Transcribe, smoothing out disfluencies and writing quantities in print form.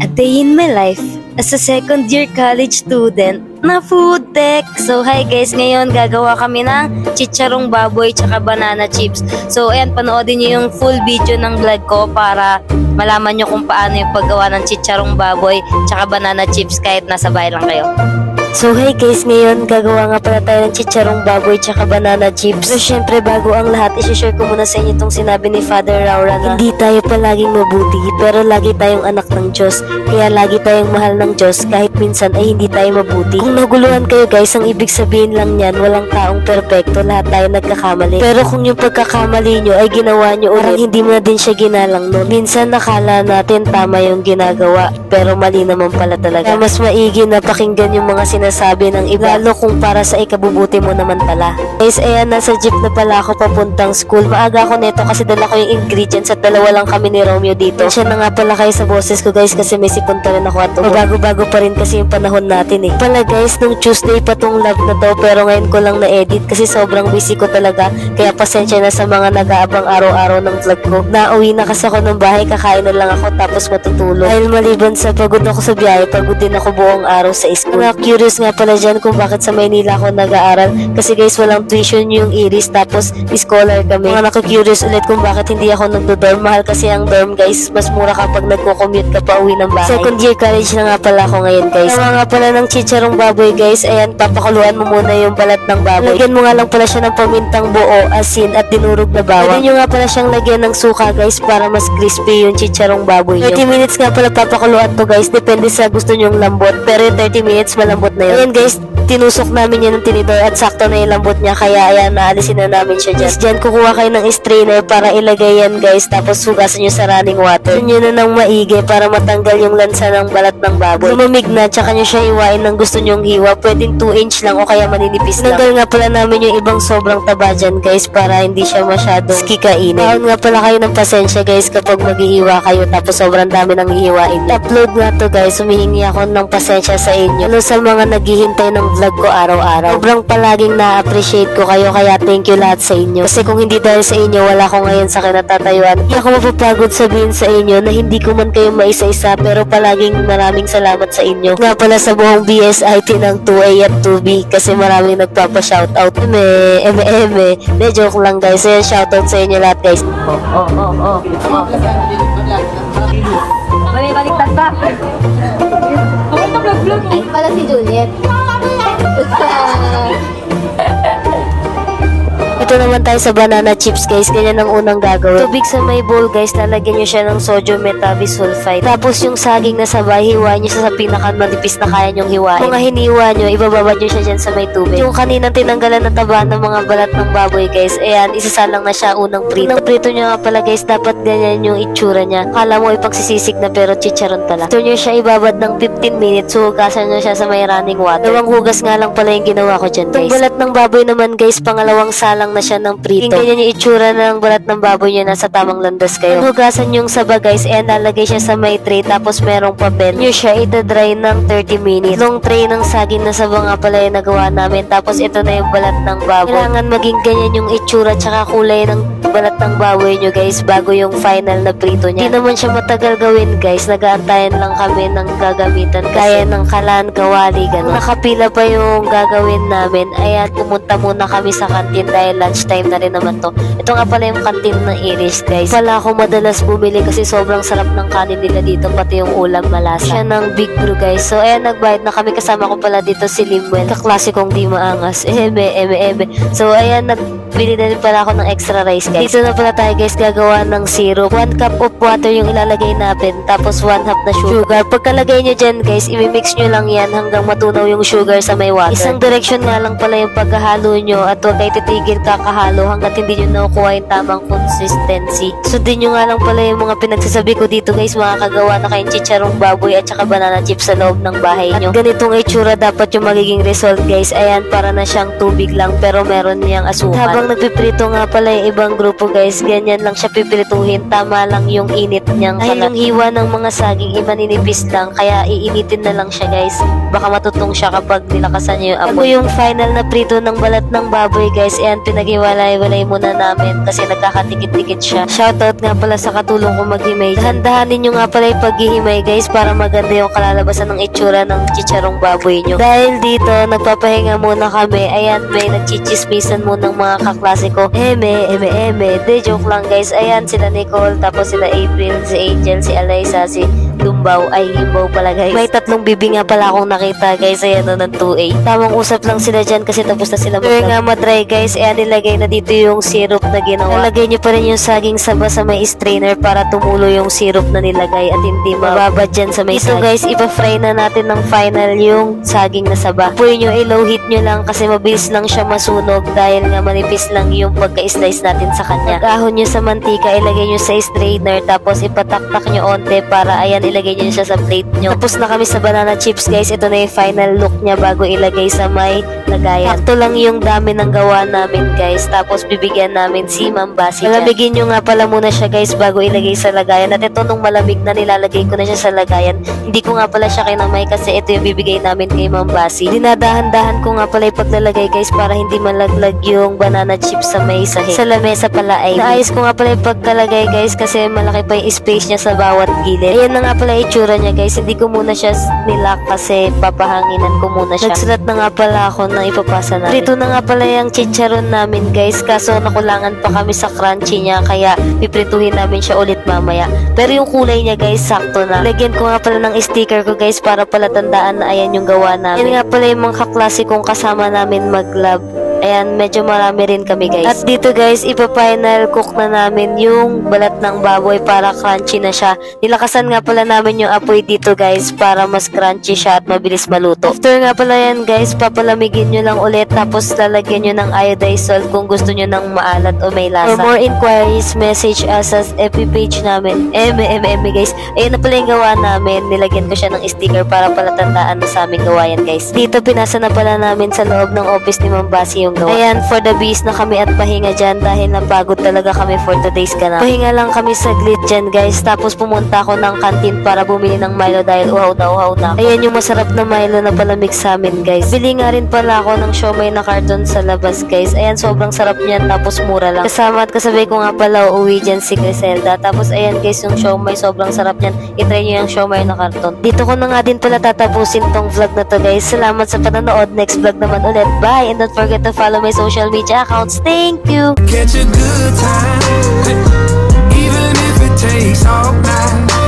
A day in my life as a second year college student na food tech. So hi guys, ngayon gagawa kami ng chicharong baboy tsaka banana chips. So ayan, panoodin nyo yung full video ng vlog ko para malaman nyo kung paano yung paggawa ng chicharong baboy tsaka banana chips kahit nasa bahay lang kayo. So hey guys, ngayon gagawa nga pala tayo ng chicharong baboy tsaka banana chips. So syempre bago ang lahat, isi-share ko muna sa inyo itong sinabi ni Father Laura na hindi tayo palaging mabuti pero lagi tayong anak ng Diyos. Kaya lagi tayong mahal ng Diyos kahit minsan ay hindi tayo mabuti. Kung naguluhan kayo guys, ang ibig sabihin lang yan, walang taong perpekto, lahat tayo nagkakamali. Pero kung yung pagkakamali nyo ay ginawa nyo ulit, hindi mo na din siya ginalang nun. Minsan nakala natin tama yung ginagawa pero mali naman pala talaga. Kaya mas maigi na pakinggan yung mga sinasabi ng iba, lalo kung para sa ikabubuti mo naman pala. Guys, ayan, nasa jeep na pala ako papuntang school. Maaga ako neto kasi dala ko yung ingredients at dalawa lang kami ni Romeo dito. Siya na nga pala kayo sa boses ko guys kasi may sipon pa rin ako at bago-bago pa rin kasi yung panahon natin eh. Pala guys, nung Tuesday pa tong live na to pero ngayon ko lang na-edit kasi sobrang busy ko talaga. Kaya pasensya na sa mga nag-aabang araw-araw ng vlog ko. Nauwi na kasi ako ng bahay, kakain na lang ako tapos matutulog. Dahil maliban sa pagod ako sa biyahe, pagod din ako buong araw sa school. Curious nga pala dyan kung bakit sa Maynila ako nag-aaral kasi guys walang tuition yung Iris tapos scholar kami. Mga naku-curious ulit kung bakit hindi ako nagdo-dorm. Mahal kasi ang dorm guys, mas mura kapag nagko-commute ka pa uwi ng bahay. Second year college na nga pala ako ngayon guys. Tama nga pala ng chicharong baboy guys, ayan, papakuluan mo muna yung balat ng baboy. Lagyan mo nga lang pala siya ng pamintang buo, asin at dinurog na bawang. Pwede nyo nga pala siyang lagyan ng suka guys para mas crispy yung chicharong baboy nyo. 30 minutes nga pala papakuluan to guys, depende sa gusto nyong lambot, pero yung 30 minutes malambot na yun. Ayan guys, tinusok namin yan ng tinidor at sakto na yung lambot niya kaya ayan, naalisin na namin siya dyan. Dyan kukuha kayo ng strainer para ilagay yan guys, tapos hugasan nyo sa running water. Yun yun na ng maigi para matanggal yung lansa ng balat ng baboy. Lumamig na, tsaka nyo siya iwain ng gusto nyong hiwa, pwedeng 2 inch lang o kaya maninipis lang. Tanggal nga pala namin yung ibang sobrang taba dyan guys para hindi siya masyadong kikainin. Taon nga pala kayo ng pasensya guys kapag mag-iiwa kayo tapos sobrang dami nang iiwain. Upload nga to guys, humihingi ako ng pasensya sa inyo. Ano sa mga naghihintay ng vlog ko araw-araw. Sobrang palaging na-appreciate ko kayo kaya thank you lahat sa inyo. Kasi kung hindi dahil sa inyo, wala ko ngayon sa kinatatayuan. Hindi ako mapapagod sabihin sa inyo na hindi ko man kayo maisa-isa pero palaging maraming salamat sa inyo. Nga pala sa buong BSIT ng 2A at 2B kasi maraming nagpapa-shoutout. De joke lang guys. Ayan, shoutout sa inyo lahat guys. Baliktad pa. Ay, pala si Juliet. Ito naman tayo sa banana chips guys, ganyan ang unang gagawin. Tubig sa may bowl guys, lalagyan nyo siya ng sodium metabisulfite. Tapos yung saging na sabay, hiwain nyo sa pinakamanipis na kaya nyong hiwain. Kung hiniwa nyo, ibababad nyo siya dyan sa may tubig. Yung kanina tinanggalan na taba ng mga balat ng baboy guys, ayan, isasalang na siya unang prito. Unang prito nyo nga pala guys, dapat ganyan yung itsura niya. Kala mo ipagsisisig na pero chicharon pala. Ito nyo siya ibabad ng 15 minutes, hugasan nyo siya sa may running water. Dalawang hugas nga lang pala yung ginawa ko dyan guys. Itong balat ng baboy naman guys, pangalawang salang na siya ng prito. Yung ganyan yung itsura ng balat ng baboy niya, nasa tamang landas kayo. Hugasan yung saba guys, and lalagay siya sa may tray tapos merong papel. Nyo siya itadry ng 30 minutes. Long tray ng saging na saba nga pala yung nagawa namin. Tapos ito na yung balat ng baboy. Kailangan maging ganyan yung itsura tsaka kulay ng balat ng baboy nyo guys bago yung final na prito niya. Hindi naman siya matagal gawin guys, nagaantayan lang kami ng gagamitan kaya ng kalan, kawali, gano'n. Nakapila pa yung gagawin namin. Ayan, pumunta muna kami sa kantin dahil lunchtime na rin naman to. Ito nga pala yung kantin ng Iris guys. Wala ako madalas bumili kasi sobrang sarap ng kanin nila dito, pati yung ulam malasa. Siya ng Big Brew guys. So ayan, nagbayad na kami, kasama ko pala dito si Limwen, kaklasikong di maangas. So ayan, nagbili na rin pala ako ng extra rice guys. Dito na pala tayo guys gagawa ng syrup. 1 cup of water yung ilalagay natin, tapos 1 half na sugar. Pagkalagay nyo dyan guys, imimix nyo lang yan hanggang matunaw yung sugar sa may water. Isang direction nga lang pala yung paghahalo nyo at huwag kayo titigil kakahalo hanggat hindi nyo nakukuha yung tamang consistency. Sundin nyo nga lang pala yung mga pinagsasabi ko dito guys, makakagawa na kayong chicharong baboy at saka banana chips sa loob ng bahay nyo. At ganitong itsura dapat yung magiging result guys. Ayan, para na siyang tubig lang pero meron niyang asukal. Habang habang nagpiprito nga pala yung ibang grupo guys, ganyan lang siya pipirituhin. Tama lang yung init niyang kalat. Yung hiwa ng mga saging iba ninipis lang, kaya iinitin na lang siya guys. Baka matutong siya kapag nilakasan niyo yung apoy. Yung final na prito ng balat ng baboy guys, ayan pinag-iwalay-walay muna namin kasi nagkakatikit-tikit siya. Shoutout nga pala sa katulong ko maghimay. Dahan-dahanin nyo nga pala yung paghihimay guys para maganda yung kalalabasan ng itsura ng chicharong baboy nyo. Dahil dito, nagpapahinga muna kami. Ayan, may nagchichismisan muna ng mga kaklase ko. De joke lang guys. Ayan, sila Nicole, tapos sila April, si Angel, si Alaysa, si Lumbaw, ay Limbaw pala guys. May 3 bibi nga pala akong nakita guys. Ayan o, ng 2A. Tamang usap lang sila dyan kasi tapos na sila mag-vlog. Nga matry guys, ayan nilagay na dito yung syrup na ginawa. Nalagay nyo pa rin yung saging saba sa may strainer para tumulo yung syrup na nilagay at hindi mababad dyan sa may saging. Ito guys, ipa-fry na natin ng final yung saging na saba. Puy nyo, i-low heat nyo lang kasi mabilis lang siya masunog dahil nga manipis lang yung pagka-slice natin sa kanya. Pag-ahon nyo sa mantika, ilagay nyo sa strainer tapos ipataktak nyo onte para ayan ilagay nyo siya sa plate nyo. Tapos na kami sa banana chips guys. Ito na yung final look niya bago ilagay sa may lagayan. Sakto lang yung dami ng gawa namin guys. Tapos bibigyan namin si Ma'am Basi. Malamigin nyo nga pala muna siya guys bago ilagay sa lagayan. At ito nung malamig na nilalagay ko na siya sa lagayan. Hindi ko nga pala siya kinamay kasi ito yung bibigay namin kay Ma'am Basi. Dinadahan-dahan ko nga pala yung paglalagay guys para hindi malaglag yung banana chips sa may sahig. Sa lamesa pala ay naayos ko nga pala yung pagkalagay guys kasi malaki pa yung space niya sa bawat gilid. Ayan na nga pala yung itsura niya guys. Hindi ko muna siya nilak kasi papahanginan ko muna siya. Nagsulat na nga pala ako na ipapasa namin. Prito na nga pala yung chicharon namin guys kaso nakulangan pa kami sa crunchy niya kaya piprituhin namin siya ulit mamaya. Pero yung kulay niya guys sakto na. Lagyan ko nga pala ng sticker ko guys para pala tandaan na ayan yung gawa namin. Yan nga pala yung mga kaklase kong kasama namin mag-lab. Ayan, medyo marami rin kami guys. At dito guys, ipa-final cook na namin yung balat ng baboy para crunchy na siya. Nilakasan nga pala namin yung apoy dito guys para mas crunchy siya at mabilis maluto. After nga pala yan guys, papalamigin nyo lang ulit tapos lalagyan nyo ng iodized salt kung gusto nyo ng maalat o may lasa. For more inquiries, message us sa FB page namin. Guys. Ayan na pala yung gawa namin. Nilagyan ko siya ng sticker para pala tandaan na sa aming gawa yan guys. Dito pinasa na pala namin sa loob ng office ni Ma'am Basi yung gawa. Ayan, for the bees na kami at pahinga dyan dahil napagod talaga kami for today's ganap. Pahinga lang kami saglit dyan guys. Tapos pumunta ako ng kantin para bumili ng Milo dahil uhaw na. Ayan yung masarap na Milo na palamig sa amin guys. Bili nga rin pala ako ng siomay na karton sa labas guys. Ayan, sobrang sarap niyan tapos mura lang. Kasama at kasabay ko nga pala uuwi dyan si Griselda. Tapos ayan guys, yung siomay sobrang sarap niyan. I-try nyo yung siomay na karton. Dito ko na nga din pala tatapusin tong vlog na to guys. Salamat sa panonood. Next vlog naman ulit. Bye! And don't forget to follow my social media accounts. Thank you! Catch a good time, even if it takes all night.